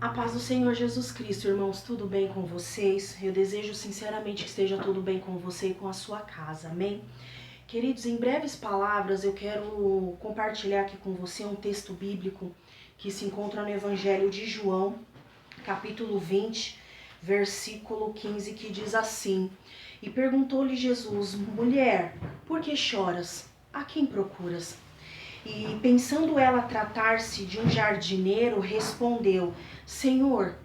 A paz do Senhor Jesus Cristo, irmãos, tudo bem com vocês? Eu desejo sinceramente que esteja tudo bem com você e com a sua casa, amém? Queridos, em breves palavras eu quero compartilhar aqui com você um texto bíblico que se encontra no Evangelho de João, capítulo 20, versículo 15, que diz assim: E perguntou-lhe Jesus: Mulher, por que choras? A quem procuras? E pensando ela tratar-se de um jardineiro, respondeu: Senhor,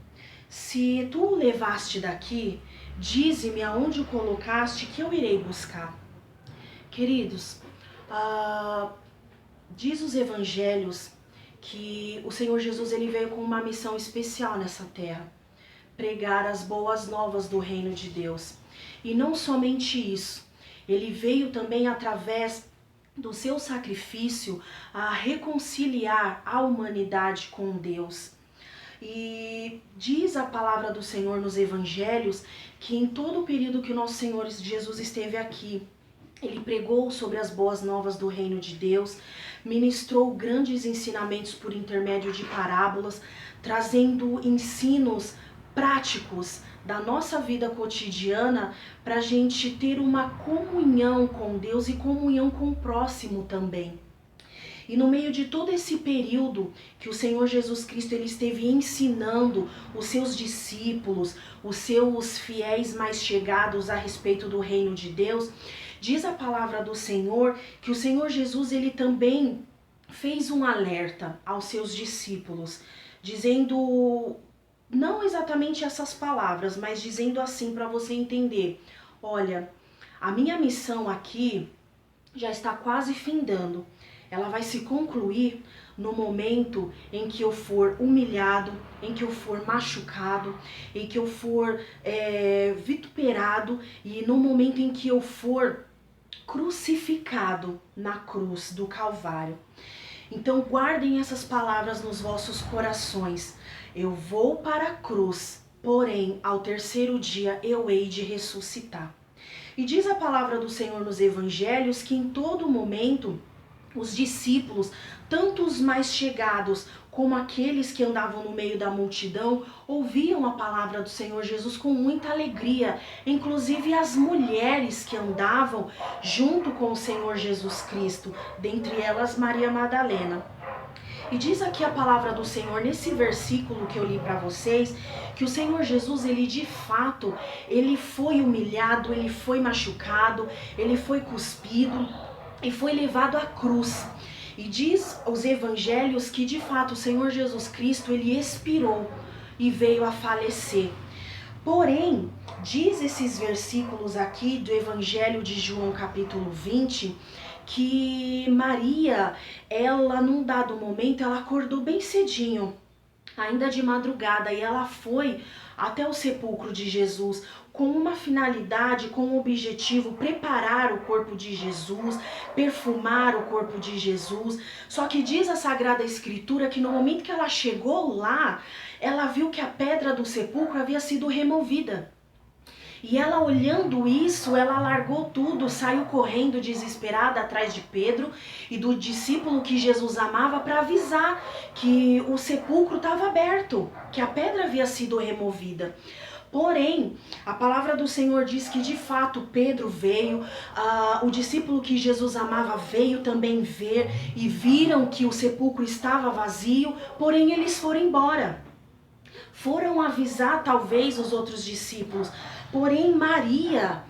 se tu o levaste daqui, dize-me aonde o colocaste que eu irei buscar. Queridos, diz os evangelhos que o Senhor Jesus ele veio com uma missão especial nessa terra: pregar as boas novas do reino de Deus. E não somente isso, ele veio também através do seu sacrifício a reconciliar a humanidade com Deus. E diz a palavra do Senhor nos evangelhos que em todo o período que o nosso Senhor Jesus esteve aqui, ele pregou sobre as boas novas do reino de Deus, ministrou grandes ensinamentos por intermédio de parábolas, trazendo ensinos práticos da nossa vida cotidiana para a gente ter uma comunhão com Deus e comunhão com o próximo também. E no meio de todo esse período que o Senhor Jesus Cristo ele esteve ensinando os seus discípulos, os seus fiéis mais chegados a respeito do reino de Deus, diz a palavra do Senhor que o Senhor Jesus ele também fez um alerta aos seus discípulos, dizendo, não exatamente essas palavras, mas dizendo assim para você entender: olha, a minha missão aqui já está quase findando. Ela vai se concluir no momento em que eu for humilhado, em que eu for machucado, em que eu for vituperado e no momento em que eu for crucificado na cruz do Calvário. Então guardem essas palavras nos vossos corações. Eu vou para a cruz, porém ao terceiro dia eu hei de ressuscitar. E diz a palavra do Senhor nos evangelhos que em todo momento os discípulos, tanto os mais chegados como aqueles que andavam no meio da multidão, ouviam a palavra do Senhor Jesus com muita alegria. Inclusive as mulheres que andavam junto com o Senhor Jesus Cristo, dentre elas Maria Madalena. E diz aqui a palavra do Senhor, nesse versículo que eu li para vocês, que o Senhor Jesus, ele de fato, ele foi humilhado, ele foi machucado, ele foi cuspido e foi levado à cruz. E diz os evangelhos que de fato o Senhor Jesus Cristo ele expirou e veio a falecer. Porém, diz esses versículos aqui do evangelho de João capítulo 20, que Maria, ela num dado momento, ela acordou bem cedinho, ainda de madrugada, e ela foi até o sepulcro de Jesus com uma finalidade, com um objetivo: preparar o corpo de Jesus, perfumar o corpo de Jesus. Só que diz a Sagrada Escritura que no momento que ela chegou lá, ela viu que a pedra do sepulcro havia sido removida. E ela, olhando isso, ela largou tudo, saiu correndo desesperada atrás de Pedro e do discípulo que Jesus amava para avisar que o sepulcro estava aberto, que a pedra havia sido removida. Porém, a palavra do Senhor diz que de fato Pedro veio, o discípulo que Jesus amava veio também ver e viram que o sepulcro estava vazio, porém eles foram embora. Foram avisar talvez os outros discípulos. Porém, Maria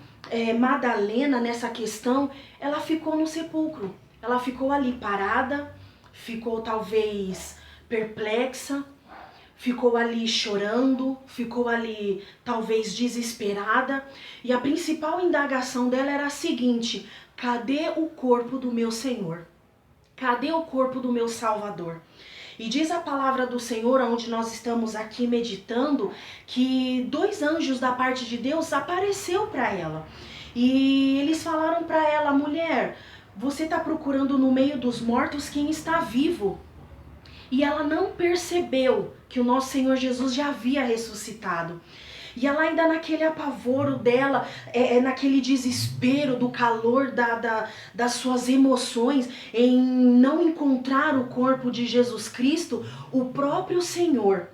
Madalena, nessa questão, ela ficou no sepulcro. Ela ficou ali parada, ficou talvez perplexa, ficou ali chorando, ficou ali talvez desesperada. E a principal indagação dela era a seguinte: cadê o corpo do meu Senhor? Cadê o corpo do meu Salvador? E diz a palavra do Senhor, onde nós estamos aqui meditando, que 2 anjos da parte de Deus apareceu para ela. E eles falaram para ela: mulher, você está procurando no meio dos mortos quem está vivo. E ela não percebeu que o nosso Senhor Jesus já havia ressuscitado. E ela ainda naquele apavoro dela, naquele desespero do calor das suas emoções, em não encontrar o corpo de Jesus Cristo, o próprio Senhor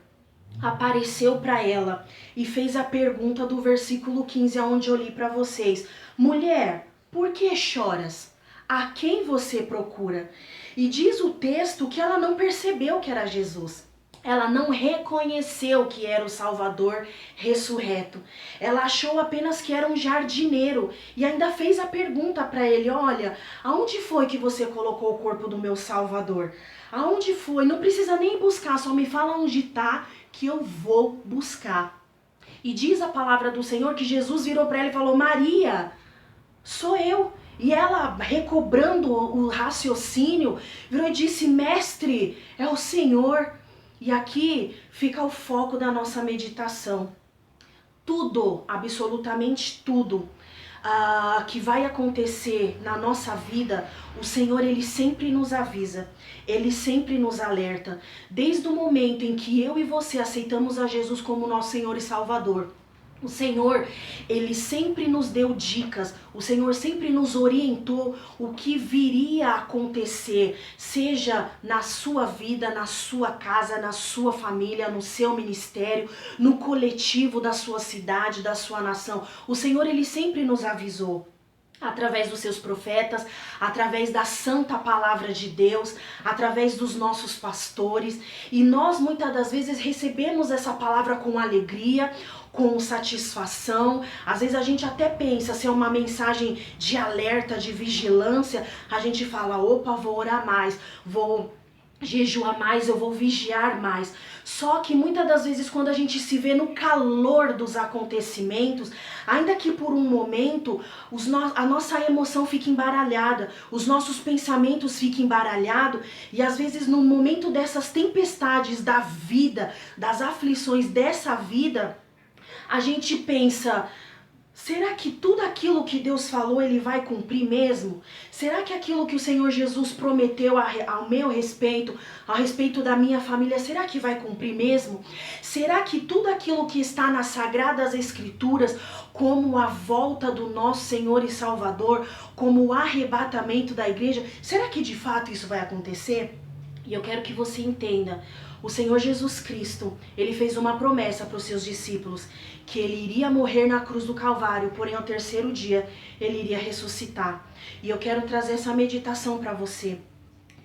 apareceu para ela e fez a pergunta do versículo 15, aonde eu li para vocês: mulher, por que choras? A quem você procura? E diz o texto que ela não percebeu que era Jesus. Ela não reconheceu que era o Salvador ressurreto. Ela achou apenas que era um jardineiro e ainda fez a pergunta para ele: olha, aonde foi que você colocou o corpo do meu Salvador? Aonde foi? Não precisa nem buscar, só me fala onde está que eu vou buscar. E diz a palavra do Senhor que Jesus virou para ela e falou: Maria, sou eu. E ela, recobrando o raciocínio, virou e disse: mestre, é o Senhor. E aqui fica o foco da nossa meditação. Tudo, absolutamente tudo, que vai acontecer na nossa vida, o Senhor, Ele sempre nos avisa, Ele sempre nos alerta. Desde o momento em que eu e você aceitamos a Jesus como nosso Senhor e Salvador, o Senhor, Ele sempre nos deu dicas, o Senhor sempre nos orientou o que viria a acontecer, seja na sua vida, na sua casa, na sua família, no seu ministério, no coletivo da sua cidade, da sua nação. O Senhor, Ele sempre nos avisou. Através dos seus profetas, através da santa palavra de Deus, através dos nossos pastores. E nós muitas das vezes recebemos essa palavra com alegria, com satisfação. Às vezes a gente até pensa se é uma mensagem de alerta, de vigilância. A gente fala: opa, vou orar mais, vou jejuar mais, eu vou vigiar mais. Só que muitas das vezes quando a gente se vê no calor dos acontecimentos, ainda que por um momento a nossa emoção fica embaralhada, os nossos pensamentos ficam embaralhados, e às vezes no momento dessas tempestades da vida, das aflições dessa vida, a gente pensa: será que tudo aquilo que Deus falou, Ele vai cumprir mesmo? Será que aquilo que o Senhor Jesus prometeu ao meu respeito, ao respeito da minha família, será que vai cumprir mesmo? Será que tudo aquilo que está nas Sagradas Escrituras, como a volta do nosso Senhor e Salvador, como o arrebatamento da igreja, será que de fato isso vai acontecer? E eu quero que você entenda, o Senhor Jesus Cristo, Ele fez uma promessa para os seus discípulos, que Ele iria morrer na cruz do Calvário, porém ao terceiro dia Ele iria ressuscitar. E eu quero trazer essa meditação para você.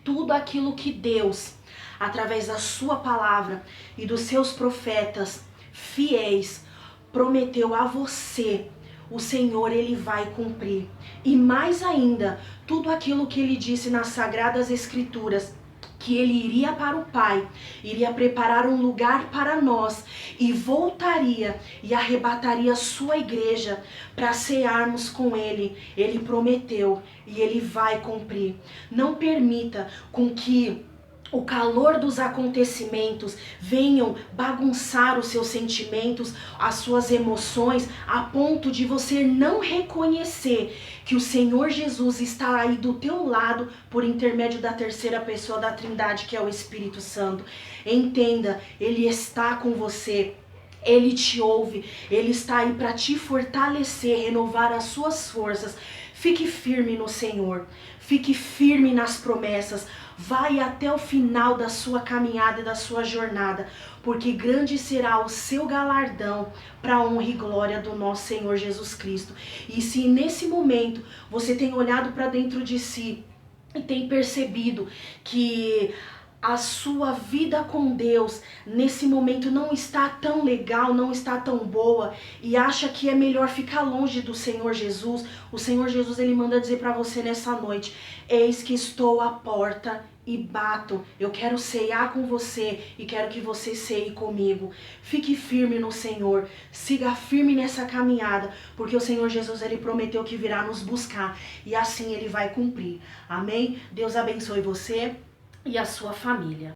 Tudo aquilo que Deus, através da sua palavra e dos seus profetas fiéis, prometeu a você, o Senhor, Ele vai cumprir. E mais ainda, tudo aquilo que Ele disse nas Sagradas Escrituras, que Ele iria para o Pai, iria preparar um lugar para nós e voltaria e arrebataria a sua igreja para cearmos com Ele. Ele prometeu e Ele vai cumprir. Não permita com que o calor dos acontecimentos venham bagunçar os seus sentimentos, as suas emoções, a ponto de você não reconhecer que o Senhor Jesus está aí do teu lado por intermédio da terceira pessoa da Trindade, que é o Espírito Santo. Entenda, Ele está com você. Ele te ouve, Ele está aí para te fortalecer, renovar as suas forças. Fique firme no Senhor, fique firme nas promessas, vai até o final da sua caminhada e da sua jornada, porque grande será o seu galardão para a honra e glória do nosso Senhor Jesus Cristo. E se nesse momento você tem olhado para dentro de si e tem percebido que a sua vida com Deus nesse momento não está tão legal, não está tão boa, e acha que é melhor ficar longe do Senhor Jesus, o Senhor Jesus, Ele manda dizer para você nessa noite: eis que estou à porta e bato. Eu quero ceiar com você e quero que você ceie comigo. Fique firme no Senhor, siga firme nessa caminhada, porque o Senhor Jesus, Ele prometeu que virá nos buscar e assim Ele vai cumprir. Amém? Deus abençoe você e a sua família.